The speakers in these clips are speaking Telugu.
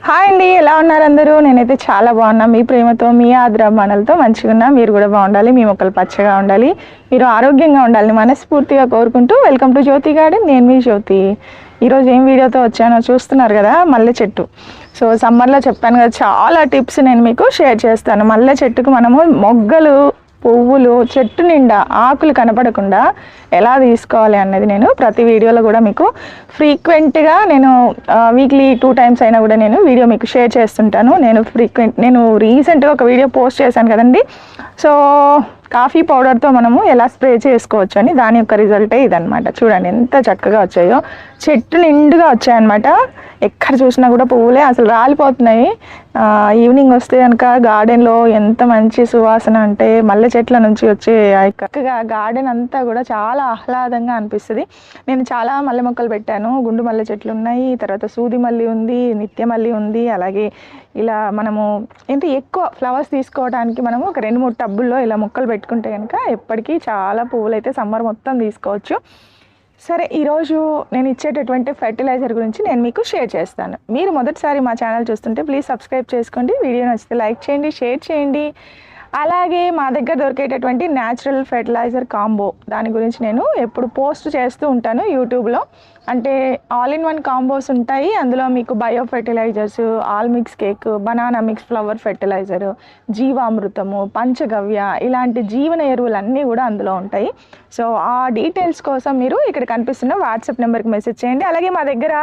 హాయ్ అండి, ఎలా ఉన్నారు అందరూ? నేనైతే చాలా బాగున్నా. మీ ప్రేమతో, మీ ఆదరాభిమానాలతో మంచిగా ఉన్నా. మీరు కూడా బాగుండాలి, మీ మొక్కలు పచ్చగా ఉండాలి, మీరు ఆరోగ్యంగా ఉండాలని మనస్ఫూర్తిగా కోరుకుంటూ వెల్కమ్ టు జ్యోతి గార్డెన్. నేను మీ జ్యోతి. ఈరోజు ఏం వీడియోతో వచ్చానో చూస్తున్నారు కదా, మల్లె చెట్టు. సో సమ్మర్లో చెప్పాను కదా, చాలా టిప్స్ నేను మీకు షేర్ చేస్తాను. మల్లె చెట్టుకు మనము మొగ్గలు, పువ్వులు, చెట్టు నిండా ఆకులు కనపడకుండా ఎలా తీసుకోవాలి అన్నది నేను ప్రతి వీడియోలో కూడా మీకు ఫ్రీక్వెంట్గా నేను వీక్లీ 2 times అయినా కూడా నేను వీడియో మీకు షేర్ చేస్తుంటాను. నేను రీసెంట్గా ఒక వీడియో పోస్ట్ చేశాను కదండి. సో కాఫీ పౌడర్తో మనము ఎలా స్ప్రే చేసుకోవచ్చు అని, దాని యొక్క రిజల్టే ఇదనమాట. చూడండి ఎంత చక్కగా వచ్చాయో, చెట్టు నిండుగా వచ్చాయన్నమాట. ఎక్కడ చూసినా కూడా పువ్వులే అసలు రాలిపోతున్నాయి. ఈవినింగ్ వస్తే కనుక గార్డెన్లో ఎంత మంచి సువాసన అంటే మల్లె చెట్ల నుంచి వచ్చే చక్కగా గార్డెన్ అంతా కూడా చాలా ఆహ్లాదంగా అనిపిస్తుంది. నేను చాలా మల్లె మొక్కలు పెట్టాను. గుండు మల్లె చెట్లు ఉన్నాయి, తర్వాత సూది మల్లి ఉంది, నిత్య మల్లి ఉంది. అలాగే ఇలా మనము ఎక్కువ ఫ్లవర్స్ తీసుకోవడానికి మనము ఒక 2-3 టబ్బుల్లో ఇలా మొక్కలు పెట్టుకుంటే కనుక ఎప్పటికీ చాలా పువ్వులు అయితే సమ్మర్ మొత్తం తీసుకోవచ్చు. సరే, ఈరోజు నేను ఇచ్చేటటువంటి ఫెర్టిలైజర్ గురించి నేను మీకు షేర్ చేస్తాను. మీరు మొదటిసారి మా ఛానల్ చూస్తుంటే ప్లీజ్ సబ్స్క్రైబ్ చేసుకోండి. వీడియో నచ్చితే లైక్ చేయండి, షేర్ చేయండి. అలాగే మా దగ్గర దొరికేటటువంటి న్యాచురల్ ఫెర్టిలైజర్ కాంబో, దాని గురించి నేను ఎప్పుడు పోస్ట్ చేస్తూ ఉంటాను యూట్యూబ్లో. అంటే ఆల్ ఇన్ వన్ కాంబోస్ ఉంటాయి. అందులో మీకు bio fertilizers, all mix cake, banana mix flower fertilizer, జీవామృతము, పంచగవ్య, ఇలాంటి జీవన ఎరువులన్నీ కూడా అందులో ఉంటాయి. సో ఆ డీటెయిల్స్ కోసం మీరు ఇక్కడ కనిపిస్తున్న వాట్సాప్ నెంబర్కి మెసేజ్ చేయండి. అలాగే మా దగ్గర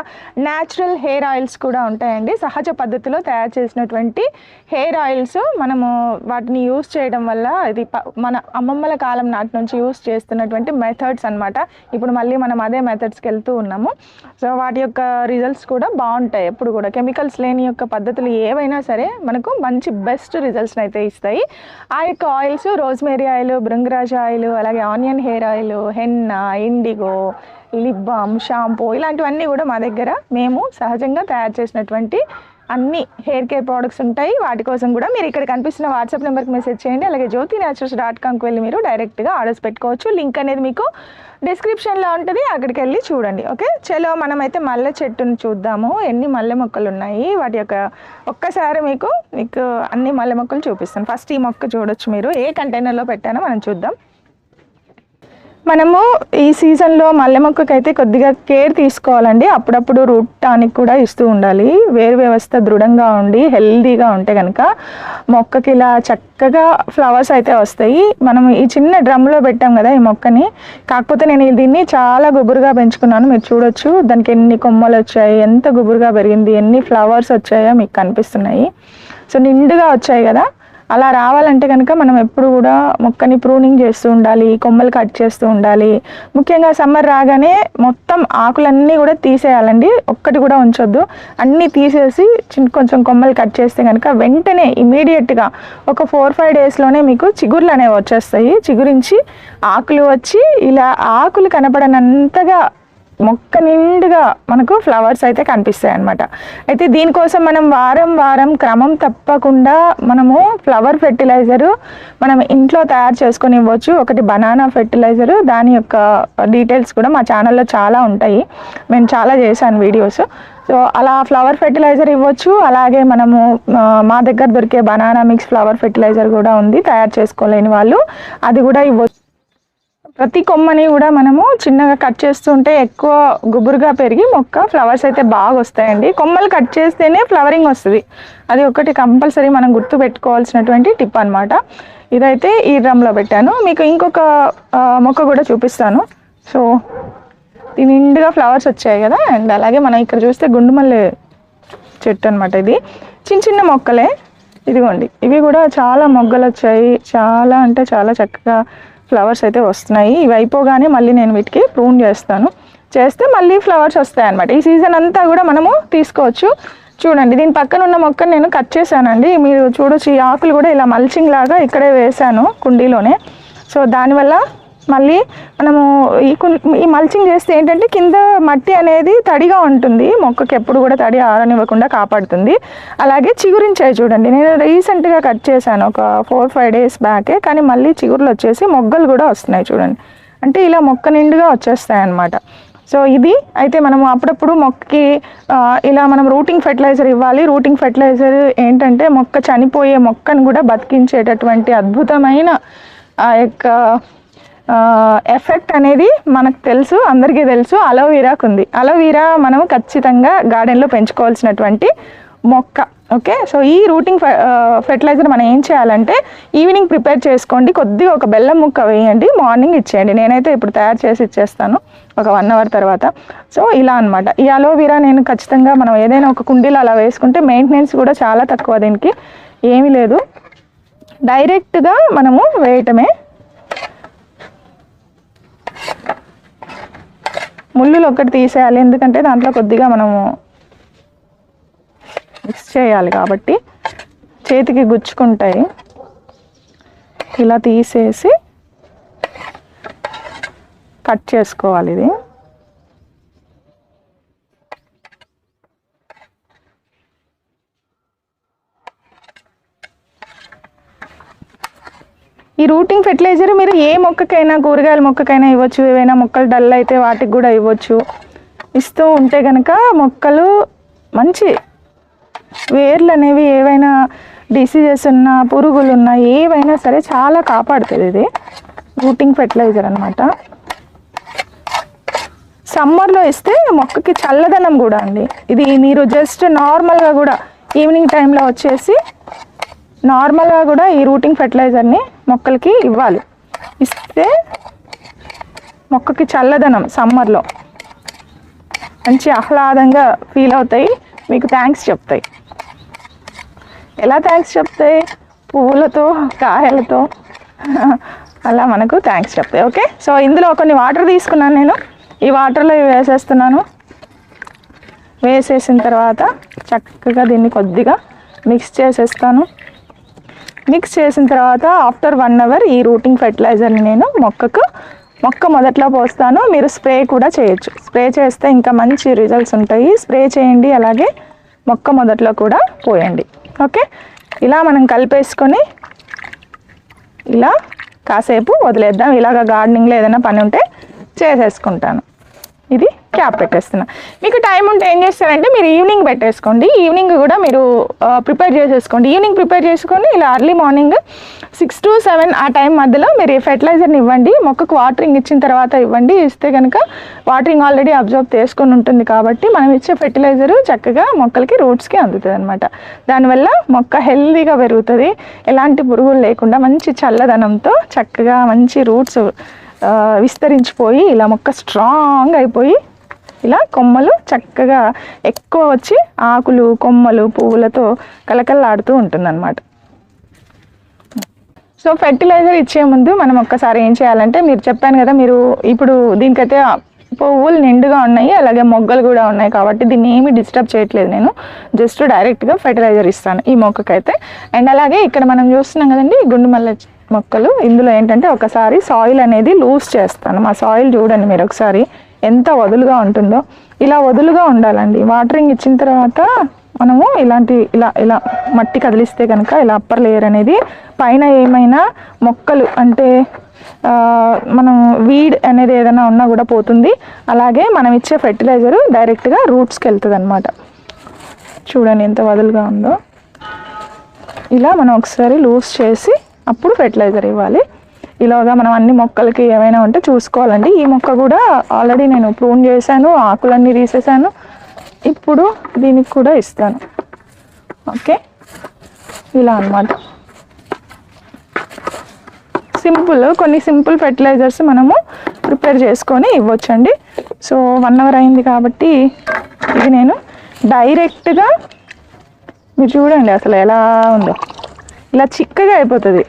న్యాచురల్ హెయిర్ ఆయిల్స్ కూడా ఉంటాయండి. సహజ పద్ధతిలో తయారు చేసినటువంటి హెయిర్ ఆయిల్స్. మనము వాటిని యూస్ చేయడం వల్ల ఇది మన అమ్మమ్మల కాలం నాటి నుంచి యూస్ చేస్తున్నటువంటి మెథడ్స్ అనమాట. ఇప్పుడు మళ్ళీ మనం అదే మెథడ్స్కి వెళ్తూ ఉన్నాము. సో వాటి యొక్క రిజల్ట్స్ కూడా బాగుంటాయి. ఎప్పుడు కూడా కెమికల్స్ లేని యొక్క పద్ధతులు ఏవైనా సరే మనకు మంచి బెస్ట్ రిజల్ట్స్ని అయితే ఇస్తాయి. ఆ యొక్క oils rosemary oil, bhringraj oil, అలాగే onion hair oil, henna, indigo, lip balm, shampoo, ఇలాంటివన్నీ కూడా మా దగ్గర మేము సహజంగా తయారు చేసినటువంటి అన్ని హెయిర్ కేర్ ప్రోడక్ట్స్ ఉంటాయి. వాటి కోసం కూడా మీరు ఇక్కడ కనిపిస్తున్న వాట్సాప్ నెంబర్కి మెసేజ్ చేయండి. అలాగే jyotiNaturals.comకి వెళ్ళి మీరు డైరెక్ట్గా ఆర్డర్స్ పెట్టుకోవచ్చు. లింక్ అనేది మీకు డిస్క్రిప్షన్లో ఉంటుంది, అక్కడికి వెళ్ళి చూడండి. ఓకే, చలో మనమైతే మల్లె చెట్టును చూద్దాము. ఎన్ని మల్లె మొక్కలు ఉన్నాయి, వాటి యొక్క ఒక్కసారి మీకు అన్ని మల్లె మొక్కలు చూపిస్తాను. ఫస్ట్ ఈ మొక్క చూడొచ్చు మీరు, ఏ కంటైనర్లో పెట్టానో మనం చూద్దాం. మనము ఈ సీజన్లో మల్లె మొక్కకైతే కొద్దిగా కేర్ తీసుకోవాలండి. అప్పుడప్పుడు రూట్ టానిక్ కూడా ఇస్తూ ఉండాలి. వేరు వ్యవస్థ దృఢంగా ఉండి హెల్దీగా ఉంటే కనుక మొక్కకి ఇలా చక్కగా ఫ్లవర్స్ అయితే వస్తాయి. మనం ఈ చిన్న డ్రమ్లో పెట్టాం కదా ఈ మొక్కని, కాకపోతే నేను దీన్ని చాలా గుబురుగా పెంచుకున్నాను. మీరు చూడొచ్చు దానికి ఎన్ని కొమ్మలు వచ్చాయి, ఎంత గుబురుగా పెరిగింది, ఎన్ని ఫ్లవర్స్ వచ్చాయో మీకు కనిపిస్తున్నాయి. సో నిండుగా వచ్చాయి కదా. అలా రావాలంటే కనుక మనం ఎప్పుడు కూడా మొక్కని ప్రూనింగ్ చేస్తూ ఉండాలి, కొమ్మలు కట్ చేస్తూ ఉండాలి. ముఖ్యంగా సమ్మర్ రాగానే మొత్తం ఆకులన్నీ కూడా తీసేయాలండి, ఒక్కటి కూడా ఉంచొద్దు. అన్నీ తీసేసి కొంచెం కొమ్మలు కట్ చేస్తే కనుక వెంటనే ఇమీడియట్గా ఒక 4-5 daysలోనే మీకు చిగుర్లు అనేవి వచ్చేస్తాయి. చిగురించి ఆకులు వచ్చి ఇలా ఆకులు కనపడనంతగా మొక్క నిండుగా మనకు ఫ్లవర్స్ అయితే కనిపిస్తాయి అన్నమాట. అయితే దీనికోసం మనం వారం క్రమం తప్పకుండా మనము ఫ్లవర్ ఫెర్టిలైజరు మనం ఇంట్లో తయారు చేసుకొని ఇవ్వచ్చు. ఒకటి బనానా ఫెర్టిలైజరు, దాని యొక్క డీటెయిల్స్ కూడా మా ఛానల్లో చాలా ఉంటాయి, నేను చాలా చేశాను వీడియోస్. సో అలా ఫ్లవర్ ఫెర్టిలైజర్ ఇవ్వచ్చు. అలాగే మనము మా దగ్గర దొరికే బనానా మిక్స్ ఫ్లవర్ ఫెర్టిలైజర్ కూడా ఉంది, తయారు చేసుకోలేని వాళ్ళు అది కూడా ఇవ్వచ్చు. ప్రతి కొమ్మని కూడా మనము చిన్నగా కట్ చేస్తుంటే ఎక్కువ గుబురుగా పెరిగి మొక్క ఫ్లవర్స్ అయితే బాగా వస్తాయండి. కొమ్మలు కట్ చేస్తేనే ఫ్లవరింగ్ వస్తుంది, అది ఒకటి కంపల్సరీ మనం గుర్తు పెట్టుకోవాల్సినటువంటి టిప్ అనమాట. ఇదైతే ఈ డ్రమ్లో పెట్టాను. మీకు ఇంకొక మొక్క కూడా చూపిస్తాను. సో దీని నిండుగా ఫ్లవర్స్ వచ్చాయి కదా. అండ్ అలాగే మనం ఇక్కడ చూస్తే గుండు మల్లె చెట్టు అనమాట. ఇది చిన్న మొక్కలే, ఇదిగోండి. ఇవి కూడా చాలా మొగ్గలు వచ్చాయి, చాలా అంటే చాలా చక్కగా ఫ్లవర్స్ అయితే వస్తున్నాయి. ఇవి అయిపోగానే మళ్ళీ నేను వీటికి ప్రూన్ చేస్తే మళ్ళీ ఫ్లవర్స్ వస్తాయి అన్నమాట. ఈ సీజన్ అంతా కూడా మనము తీసుకోవచ్చు. చూడండి, దీని పక్కన ఉన్న మొక్కను నేను కట్ చేశానండి. మీరు చూడొచ్చు, ఈ ఆకులు కూడా ఇలా మల్చింగ్ లాగా ఇక్కడే వేసాను కుండీలోనే. సో దానివల్ల మళ్ళీ మనము ఈ మల్చింగ్ చేస్తే ఏంటంటే కింద మట్టి అనేది తడిగా ఉంటుంది, మొక్కకి ఎప్పుడు కూడా తడి ఆరనివ్వకుండా కాపాడుతుంది. అలాగే చిగురించాయి చూడండి, నేను రీసెంట్గా కట్ చేశాను ఒక 4-5 days బ్యాకే, కానీ మళ్ళీ చిగురులు వచ్చేసి మొగ్గలు కూడా వస్తున్నాయి చూడండి. అంటే ఇలా మొక్క నిండుగా వచ్చేస్తాయి అన్నమాట. సో ఇది అయితే మనము అప్పుడప్పుడు మొక్కకి ఇలా మనం రూటింగ్ ఫెర్టిలైజర్ ఇవ్వాలి. రూటింగ్ ఫెర్టిలైజర్ ఏంటంటే మొక్క చనిపోయే మొక్కను కూడా బతికించేటటువంటి అద్భుతమైన ఆ యొక్క ఎఫెక్ట్ అనేది మనకు తెలుసు, అందరికీ తెలుసు. అలోవీరాకు ఉంది. అలోవీరా మనము ఖచ్చితంగా గార్డెన్లో పెంచుకోవాల్సినటువంటి మొక్క. ఓకే, సో ఈ రూటింగ్ ఫెర్టిలైజర్ మనం ఏం చేయాలంటే ఈవినింగ్ ప్రిపేర్ చేసుకోండి. కొద్దిగా ఒక బెల్లం ముక్క వేయండి, మార్నింగ్ ఇచ్చేయండి. నేనైతే ఇప్పుడు తయారు చేసి ఇచ్చేస్తాను ఒక 1 అవర్ తర్వాత. సో ఇలా అనమాట. ఈ అలోవీరా నేను ఖచ్చితంగా మనం ఏదైనా ఒక కుండీలో అలా వేసుకుంటే మెయింటెనెన్స్ కూడా చాలా తక్కువ, దీనికి ఏమీ లేదు, డైరెక్ట్గా మనము వేయటమే. ముళ్ళులు ఒక్కటి తీసేయాలి, ఎందుకంటే దాంట్లో కొద్దిగా మనము మిక్స్ చేయాలి కాబట్టి చేతికి గుచ్చుకుంటాయి. ఇలా తీసేసి కట్ చేసుకోవాలి. ఇది ఈ రూటింగ్ ఫెర్టిలైజర్ మీరు ఏ మొక్కకైనా, కూరగాయల మొక్కకైనా ఇవ్వచ్చు. ఏవైనా మొక్కలు డల్ అయితే వాటికి కూడా ఇవ్వచ్చు. ఇస్తూ ఉంటే కనుక మొక్కలు మంచి వేర్లు అనేవి ఏవైనా డిసీజెస్ ఉన్నా, పురుగులు ఉన్నా, ఏవైనా సరే చాలా కాపాడుతుంది ఇది రూటింగ్ ఫెర్టిలైజర్ అనమాట. సమ్మర్లో ఇస్తే మొక్కకి చల్లదనం కూడా అండి. ఇది మీరు జస్ట్ నార్మల్గా కూడా ఈవినింగ్ టైంలో వచ్చేసి నార్మల్గా కూడా ఈ రూటింగ్ ఫెర్టిలైజర్ని మొక్కలకి ఇవ్వాలి. ఇస్తే మొక్కకి చల్లదనం సమ్మర్లో మంచి ఆహ్లాదంగా ఫీల్ అవుతాయి, మీకు థ్యాంక్స్ చెప్తాయి. ఎలా థ్యాంక్స్ చెప్తాయి? పువ్వులతో, కాయలతో అలా మనకు థ్యాంక్స్ చెప్తాయి. ఓకే, సో ఇందులో కొన్ని వాటర్ తీసుకున్నాను నేను. ఈ వాటర్లో వేసేస్తున్నాను. వేసేసిన తర్వాత చక్కగా దీన్ని కొద్దిగా మిక్స్ చేసేస్తాను. మిక్స్ చేసిన తర్వాత ఆఫ్టర్ 1 అవర్ ఈ రూటింగ్ ఫెర్టిలైజర్ని నేను మొక్క మొదట్లో పోస్తాను. మీరు స్ప్రే కూడా చేయొచ్చు. స్ప్రే చేస్తే ఇంకా మంచి రిజల్ట్స్ ఉంటాయి. స్ప్రే చేయండి, అలాగే మొక్క మొదట్లో కూడా పోయండి. ఓకే, ఇలా మనం కలిపేసుకొని ఇలా కాసేపు వదిలేద్దాం. ఇలాగ గార్డెనింగ్లో ఏదైనా పని ఉంటే చేసేసుకుంటాను. ఇది క్యాప్ పెట్టేస్తున్నా. మీకు టైం ఉంటే ఏం చేస్తారంటే మీరు ఈవినింగ్ పెట్టేసుకోండి. ఈవినింగ్ కూడా మీరు ప్రిపేర్ చేసేసుకోండి. ఈవినింగ్ ప్రిపేర్ చేసుకొని ఇలా అర్లీ మార్నింగ్ 6 to 7 ఆ టైం మధ్యలో మీరు ఈ ఫెర్టిలైజర్ని ఇవ్వండి. మొక్కకు వాటరింగ్ ఇచ్చిన తర్వాత ఇవ్వండి. ఇస్తే కనుక వాటరింగ్ ఆల్రెడీ అబ్జర్వ్ చేసుకొని ఉంటుంది కాబట్టి మనం ఇచ్చే ఫెర్టిలైజరు చక్కగా మొక్కలకి రూట్స్కి అందుతుంది అనమాట. దానివల్ల మొక్క హెల్దీగా పెరుగుతుంది, ఎలాంటి పురుగులు లేకుండా మంచి చల్లదనంతో చక్కగా మంచి రూట్స్ విస్తరించిపోయి ఇలా మొక్క స్ట్రాంగ్ అయిపోయి ఇలా కొమ్మలు చక్కగా ఎక్కువ వచ్చి ఆకులు, కొమ్మలు, పువ్వులతో కలకల్లాడుతూ ఉంటుందన్నమాట. సో ఫెర్టిలైజర్ ఇచ్చే ముందు మనం ఒక్కసారి ఏం చేయాలంటే, మీరు చెప్పాను కదా, మీరు ఇప్పుడు దీనికైతే పువ్వులు నిండుగా ఉన్నాయి, అలాగే మొగ్గలు కూడా ఉన్నాయి కాబట్టి దీన్ని ఏమీ డిస్టర్బ్ చేయట్లేదు. నేను జస్ట్ డైరెక్ట్గా ఫెర్టిలైజర్ ఇస్తాను ఈ మొక్కకైతే. అండ్ అలాగే ఇక్కడ మనం చూస్తున్నాం కదండి గుండు మల్లె మొక్కలు. ఇందులో ఏంటంటే ఒకసారి సాయిల్ అనేది లూజ్ చేస్తాను. మా సాయిల్ చూడండి మీరు ఒకసారి ఎంత వదులుగా ఉంటుందో. ఇలా వదులుగా ఉండాలండి. వాటరింగ్ ఇచ్చిన తర్వాత మనము ఇలా మట్టి కదిలిస్తే కనుక ఇలా అప్పర్ లేయర్ అనేది పైన ఏమైనా మొక్కలు అంటే మనం వీడ్ అనేది ఏదైనా ఉన్నా కూడా పోతుంది. అలాగే మనం ఇచ్చే ఫెర్టిలైజరు డైరెక్ట్గా రూట్స్కి వెళ్తుంది అనమాట. చూడండి ఎంత వదులుగా ఉందో. ఇలా మనం ఒకసారి లూజ్ చేసి అప్పుడు ఫెర్టిలైజర్ ఇవ్వాలి. ఇలాగా మనం అన్ని మొక్కలకి ఏమైనా ఉంటే చూసుకోవాలండి. ఈ మొక్క కూడా ఆల్రెడీ నేను ప్రూన్ చేశాను, ఆకులన్నీ తీసేసాను. ఇప్పుడు దీనికి కూడా ఇస్తాను. ఓకే, ఇలా అన్నమాట. కొన్ని సింపుల్ ఫెర్టిలైజర్స్ మనము ప్రిపేర్ చేసుకొని ఇవ్వచ్చండి. సో 1 అవర్ అయింది కాబట్టి ఇది నేను డైరెక్ట్గా, మీరు చూడండి అసలు ఎలా ఉందో, ఇలా చిక్కగా అయిపోతుంది.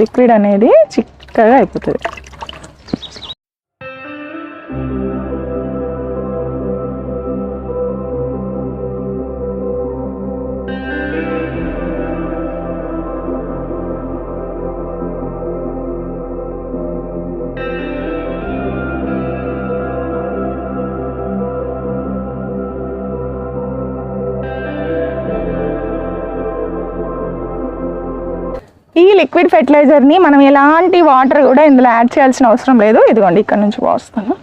లిక్విడ్ అనేది చిక్కగా అయిపోతుంది. ఈ లిక్విడ్ ఫెర్టిలైజర్ని మనం ఎలాంటి వాటర్ కూడా ఇందులో యాడ్ చేయాల్సిన అవసరం లేదు. ఇదిగోండి ఇక్కడ నుంచి పోస్తాను.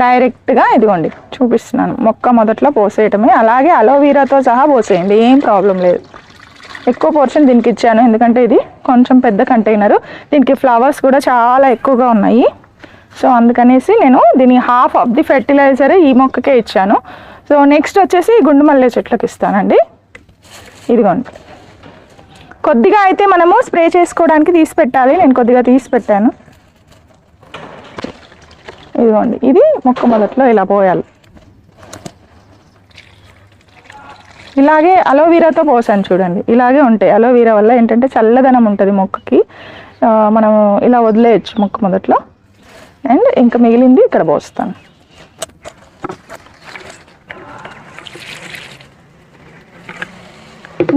డైరెక్ట్గా ఇదిగోండి చూపిస్తున్నాను, మొక్క మొదట్లో పోసేయటమే. అలాగే అలోవీరాతో సహా పోసేయండి, ఏం ప్రాబ్లం లేదు. ఎక్కువ పోర్షన్ దీనికి ఇచ్చాను ఎందుకంటే ఇది కొంచెం పెద్ద కంటైనరు, దీనికి ఫ్లవర్స్ కూడా చాలా ఎక్కువగా ఉన్నాయి. సో అందుకనేసి నేను దీని హాఫ్ ఆఫ్ ది ఫెర్టిలైజర్ ఈ మొక్కకే ఇచ్చాను. సో నెక్స్ట్ వచ్చేసి గుండు మల్లె చెట్లకు ఇస్తానండి. ఇదిగోండి కొద్దిగా అయితే మనము స్ప్రే చేసుకోవడానికి తీసి పెట్టాలి, నేను కొద్దిగా తీసి పెట్టాను. ఇదిగోండి ఇది మొక్క మొదట్లో ఇలా పోయాలి. ఇలాగే అలోవీరాతో పోసాను చూడండి, ఇలాగే ఉంటాయి. అలోవీరా వల్ల ఏంటంటే చల్లదనం ఉంటుంది మొక్కకి, మనము ఇలా వదిలేయచ్చు మొక్క మొదట్లో. అండ్ ఇంకా మిగిలింది ఇక్కడ పోస్తాను.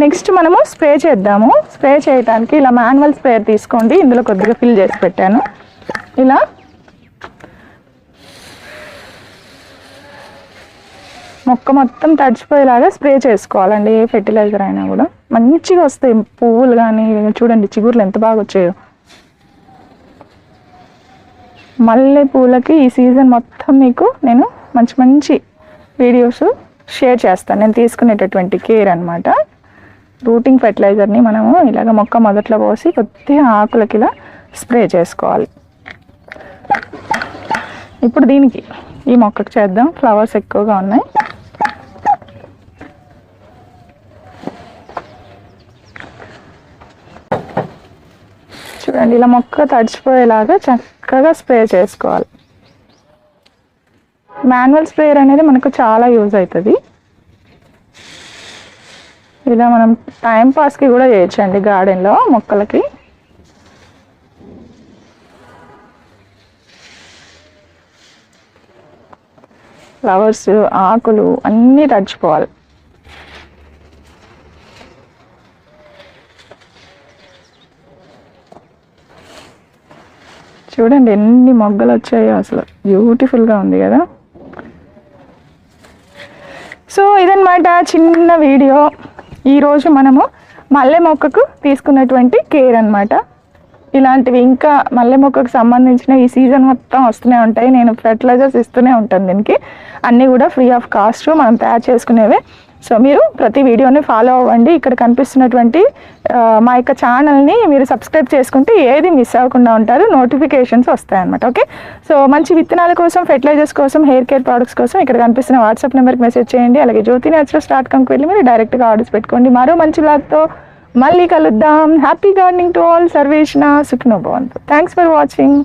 నెక్స్ట్ మనము స్ప్రే చేద్దాము. స్ప్రే చేయడానికి ఇలా మాన్యువల్ స్ప్రేయర్ తీసుకోండి, ఇందులో కొద్దిగా ఫిల్ చేసి పెట్టాను. ఇలా మొక్క మొత్తం తడిచిపోయేలాగా స్ప్రే చేసుకోవాలండి. ఏ ఫెర్టిలైజర్ అయినా కూడా మంచిగా వస్తాయి పువ్వులు. కానీ చూడండి చిగుర్లు ఎంత బాగా వచ్చాయో. మల్లె పూలకి ఈ సీజన్ మొత్తం మీకు నేను మంచి మంచి వీడియోస్ షేర్ చేస్తాను, నేను తీసుకునేటటువంటి కేర్ అనమాట. రూటింగ్ ఫెర్టిలైజర్ని మనము ఇలాగ మొక్క మొదట్లో పోసి కొద్దిగా ఆకులకి ఇలా స్ప్రే చేసుకోవాలి. ఇప్పుడు దీనికి ఈ మొక్కకు చేద్దాం, ఫ్లవర్స్ ఎక్కువగా ఉన్నాయి. చూడండి ఇలా మొక్క తడిచిపోయేలాగా చక్కగా స్ప్రే చేసుకోవాలి. మాన్యువల్ స్ప్రేయర్ అనేది మనకు చాలా యూజ్ అవుతుంది. ఇలా మనం టైం పాస్కి కూడా చేయొచ్చండి గార్డెన్లో మొక్కలకి. ఫ్లవర్స్ ఆకులు అన్నీ తడిచిపోవాలి. చూడండి ఎన్ని మొగ్గలు వచ్చాయో, అసలు బ్యూటిఫుల్గా ఉంది కదా. సో ఇదన్నమాట చిన్న వీడియో. ఈరోజు మనము మల్లె మొక్కకు తీసుకున్నటువంటి కేర్ అన్నమాట. ఇలాంటివి ఇంకా మల్లె మొక్కకు సంబంధించిన ఈ సీజన్ మొత్తం వస్తూనే ఉంటాయి. నేను ఫెర్టిలైజర్స్ ఇస్తూనే ఉంటాను దీనికి, అన్నీ కూడా ఫ్రీ ఆఫ్ కాస్ట్ మనం తయారు చేసుకునేవే. సో మీరు ప్రతి వీడియోని ఫాలో అవ్వండి. ఇక్కడ కనిపిస్తున్నటువంటి మా యొక్క ఛానల్ని మీరు సబ్స్క్రైబ్ చేసుకుంటే ఏది మిస్ అవ్వకుండా ఉంటారు, నోటిఫికేషన్స్ వస్తాయన్నమాట. ఓకే, సో మంచి విత్తనాల కోసం, ఫెర్టిలైజర్స్ కోసం, హెయిర్ కేర్ ప్రోడక్ట్స్ కోసం ఇక్కడ కనిపిస్తున్న వాట్సాప్ నెంబర్కి మెసేజ్ చేయండి. అలాగే జ్యోతినేచురల్స్.comకి వెళ్ళి మీరు డైరెక్ట్గా ఆర్డర్స్ పెట్టుకోండి. మరో మంచి బ్లాగ్తో మళ్ళీ కలుద్దాం. Happy gardening to all. సర్వేషణ సుఖినో భవంతు. Thanks for watching.